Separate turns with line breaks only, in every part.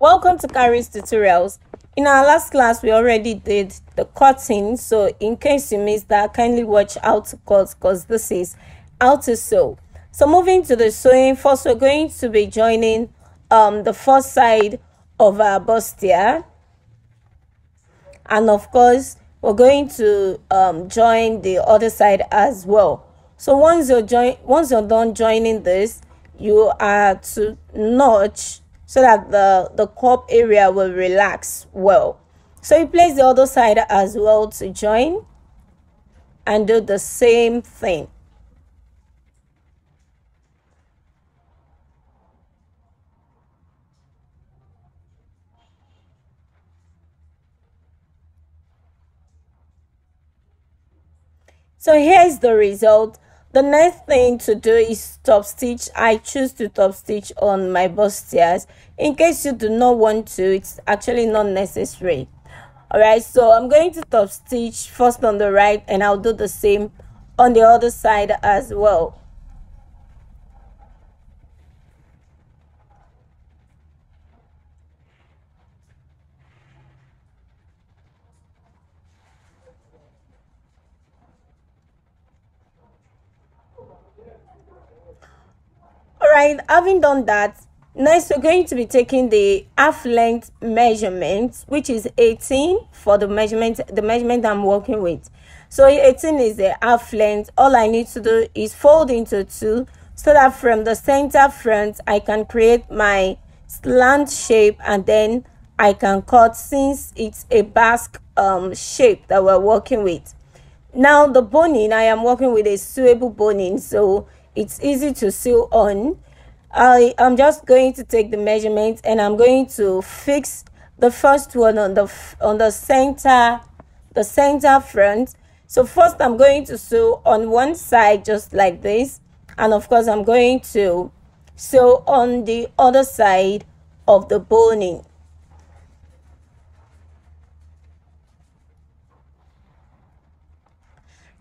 Welcome to Kharis tutorials. In our last class we already did the cutting, so in case you missed that, kindly watch how to cut because this is how to sew. So moving to the sewing, first we're going to be joining the first side of our bustier, and of course we're going to join the other side as well. So once you're done joining this, you are to notch so that the cup area will relax well. So you place the other side as well to join and do the same thing. So here's the result. The next thing to do is top stitch. I choose to top stitch on my bustiers. In case you do not want to, it's actually not necessary. Alright, so I'm going to top stitch first on the right, and I'll do the same on the other side as well. Alright, having done that, next we're going to be taking the half length measurement, which is 18 for the measurement I'm working with. So 18 is the half length. All I need to do is fold into 2 so that from the center front I can create my slant shape, and then I can cut, since it's a Basque shape that we're working with. Now the boning, I am working with a sewable boning, so it's easy to sew on. I'm just going to take the measurement and I'm going to fix the first one on the center front. So first I'm going to sew on one side just like this, and of course I'm going to sew on the other side of the boning.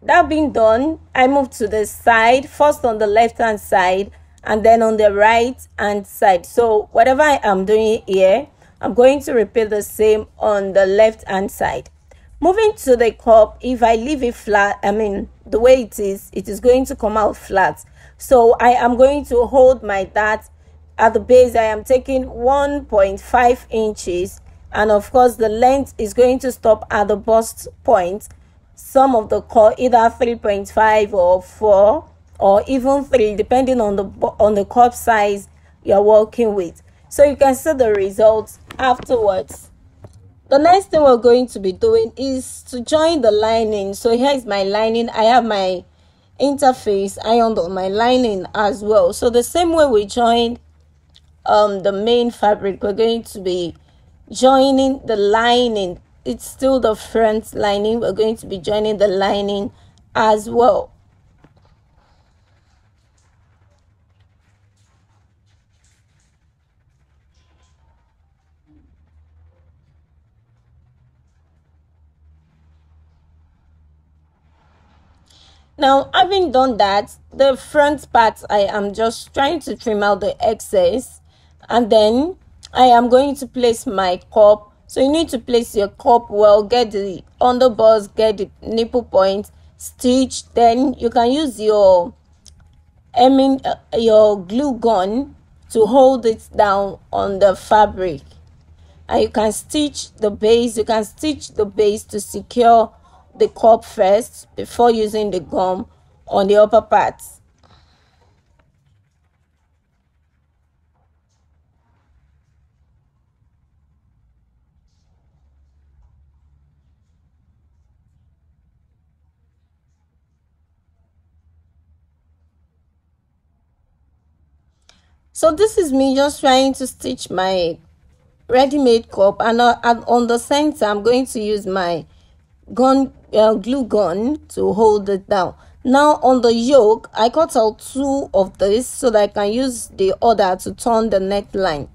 That being done, I move to the side, first on the left hand side and then on the right hand side. So whatever I am doing here, I'm going to repeat the same on the left hand side. Moving to the cup, if I leave it flat, the way it is going to come out flat. So I am going to hold my dart at the base. I am taking 1.5 inches, and of course the length is going to stop at the bust point. Some of the cut either 3.5 or 4 or even 3, depending on the cup size you're working with. So you can see the results afterwards. The next thing we're going to be doing is to join the lining. So here is my lining. I have my interface ironed on my lining as well. So the same way we joined the main fabric, we're going to be joining the lining. It's still the front lining. We're going to be joining the lining as well. Now, having done that, the front part, I am just trying to trim out the excess, and then I am going to place my cup. So you need to place your cup well, get the underbust, get the nipple point, stitch. Then you can use your glue gun to hold it down on the fabric, and you can stitch the base. You can stitch the base to secure the cup first before using the gum on the upper parts. So this is me just trying to stitch my ready-made cup, and on the center I'm going to use my glue gun to hold it down. Now on the yoke, I cut out 2 of this so that I can use the other to turn the neckline.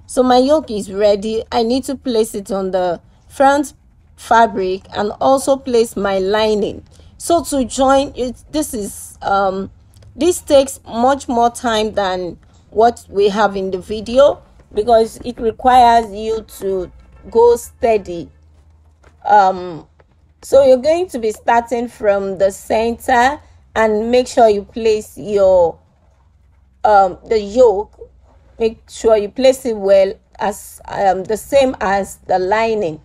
So my yoke is ready. I need to place it on the front fabric and also place my lining. So to join it, this takes much more time than what we have in the video, because it requires you to go steady. So you're going to be starting from the center, and make sure you place your the yoke, make sure you place it well, as the same as the lining.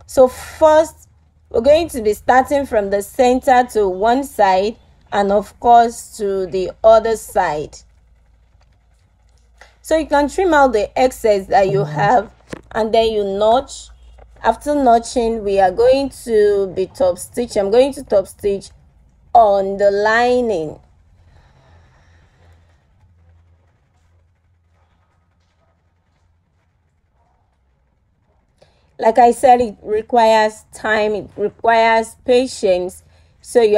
So first we're going to be starting from the center to one side, and of course to the other side. So you can trim out the excess that you have, and then you notch. After notching, we are going to be top stitch. I'm going to top stitch on the lining. Like I said, it requires time, it requires patience. So you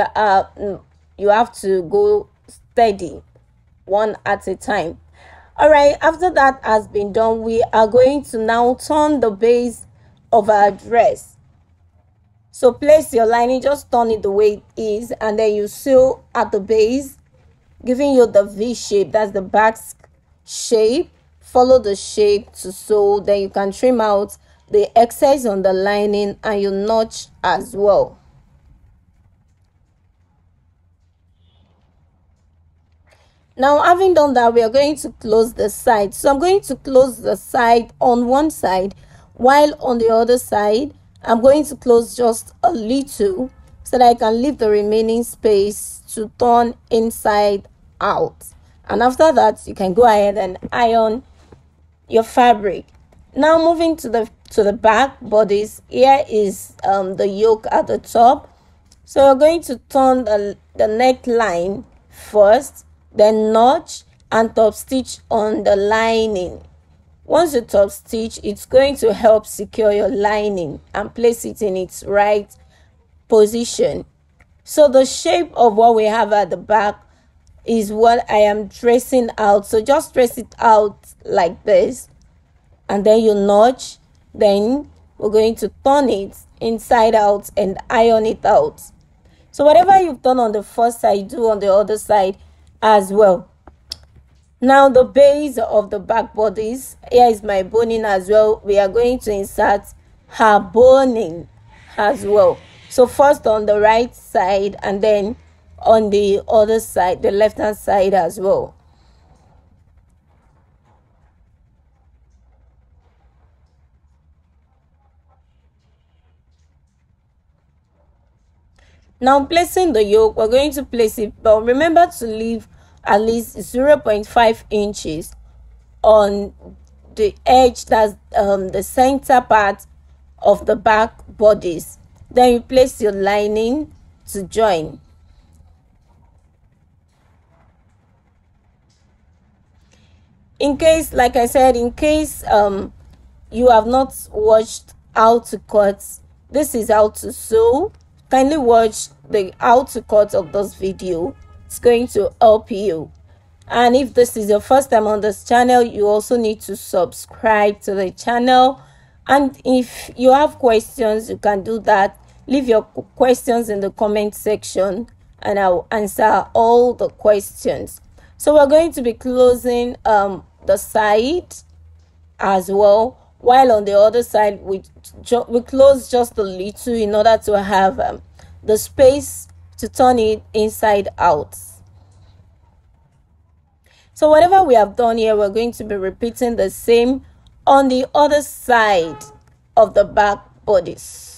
have to go steady, one at a time. All right, after that has been done, we are going to now turn the base of our dress. So place your lining, just turn it the way it is, and then you sew at the base, giving you the V shape. That's the Basque shape. Follow the shape to sew. Then you can trim out the excess on the lining, and you notch as well. Now, having done that, we are going to close the side. So I'm going to close the side on one side, while on the other side I'm going to close just a little, so that I can leave the remaining space to turn inside out. And after that, you can go ahead and iron your fabric. Now moving to the back bodice, here is the yoke at the top. So you're going to turn the neckline first, then notch and top stitch on the lining. Once you top stitch, it's going to help secure your lining and place it in its right position. So the shape of what we have at the back is what I am tracing out. So just trace it out like this, and then you notch. Then we're going to turn it inside out and iron it out. So whatever you've done on the first side, do on the other side as well. Now the base of the back bodice, here is my boning as well. We are going to insert her boning as well. So first on the right side, and then on the other side, the left hand side as well. Now placing the yoke, we're going to place it, but remember to leave at least 0.5 inches on the edge, that's the center part of the back bodice. Then you place your lining to join. In case, like I said, in case you have not watched how to cut, this is how to sew. Kindly watch the how to cut of this video. It's going to help you. And if this is your first time on this channel, you also need to subscribe to the channel. And if you have questions, you can do that. Leave your questions in the comment section, and I'll answer all the questions. So we're going to be closing the side as well, while on the other side we close just a little in order to have the space to turn it inside out. So whatever we have done here, we're going to be repeating the same on the other side of the back bodice.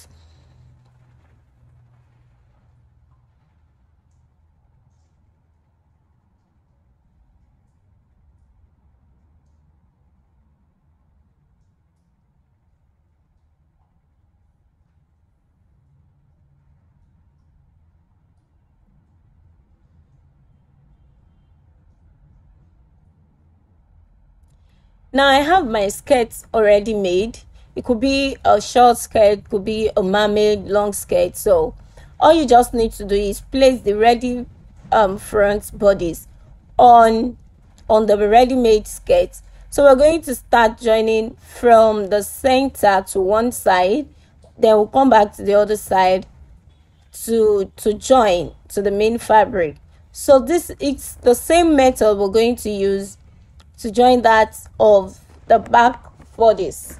Now I have my skirts already made. It could be a short skirt, could be a mermaid long skirt. So all you just need to do is place the ready front bodice on the ready-made skirt. So we're going to start joining from the center to one side, then we'll come back to the other side to join to the main fabric. So it's the same method we're going to use to join that of the back bodies.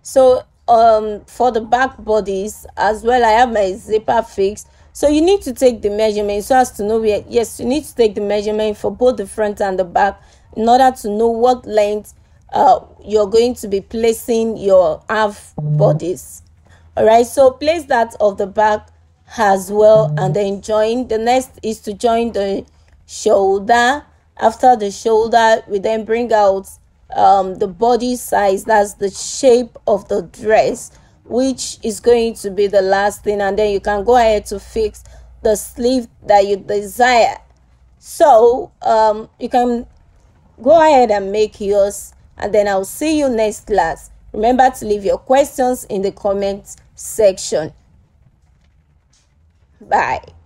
So for the back bodies as well, I have my zipper fixed. So you need to take the measurement so as to know where, yes, you need to take the measurement for both the front and the back in order to know what length you're going to be placing your half bodies. All right, so place that of the back as well, and then join. The next is to join the shoulder. After the shoulder, we then bring out the body size, that's the shape of the dress, which is going to be the last thing, and then you can go ahead to fix the sleeve that you desire. So you can go ahead and make yours, and then I'll see you next class. Remember to leave your questions in the comments section. Bye.